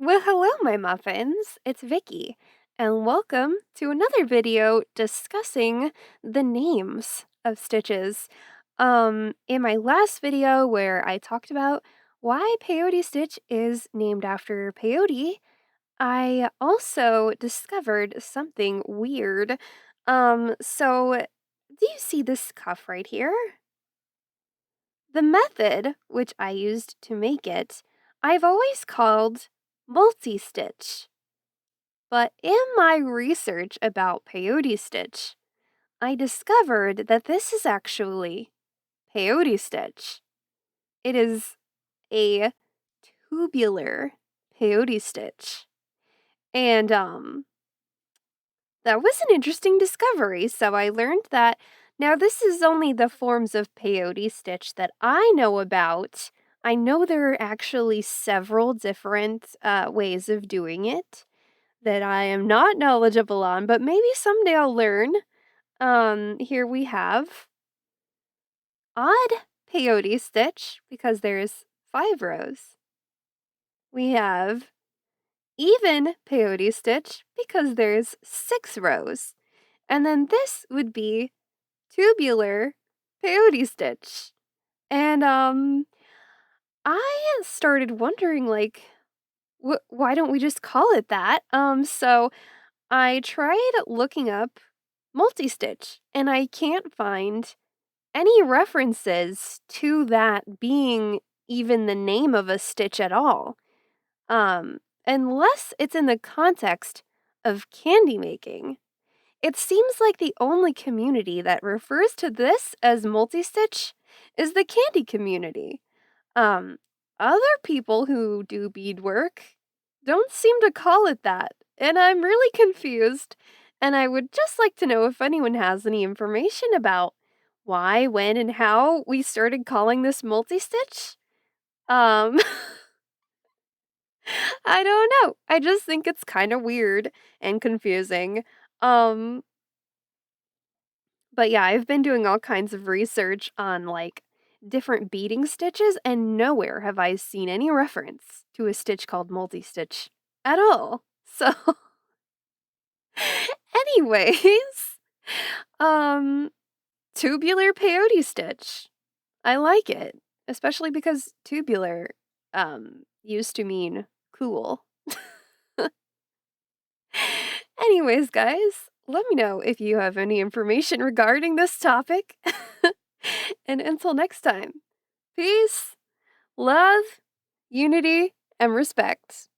Well, hello, my muffins. It's Vicky, and welcome to another video discussing the names of stitches. In my last video where I talked about why Peyote Stitch is named after peyote, I also discovered something weird. Do you see this cuff right here? The method which I used to make it, I've always called multi-stitch. But in my research about peyote stitch, I discovered that this is actually peyote stitch. It is a tubular peyote stitch. And that was an interesting discovery. So I learned that now this is only the forms of peyote stitch that I know about. I know there are actually several different ways of doing it that I am not knowledgeable on, but maybe someday I'll learn. Here we have odd peyote stitch because there's 5 rows. We have even peyote stitch because there's 6 rows. And then this would be tubular peyote stitch. And I started wondering like why don't we just call it that? So I tried looking up multi-stitch and I can't find any references to that being even the name of a stitch at all. Unless it's in the context of candy making. It seems like the only community that refers to this as multi-stitch is the candy community. Um, Other people who do beadwork don't seem to call it that, and I'm really confused. And I would just like to know if anyone has any information about why, when, and how we started calling this multi-stitch. Um, I don't know. I just think it's kind of weird and confusing. Um, but yeah, I've been doing all kinds of research on like different beading stitches, and nowhere have I seen any reference to a stitch called multi-stitch at all. So, anyways, um, tubular peyote stitch. I like it, especially because tubular used to mean cool. Anyways, guys, let me know if you have any information regarding this topic. And until next time, peace, love, unity, and respect.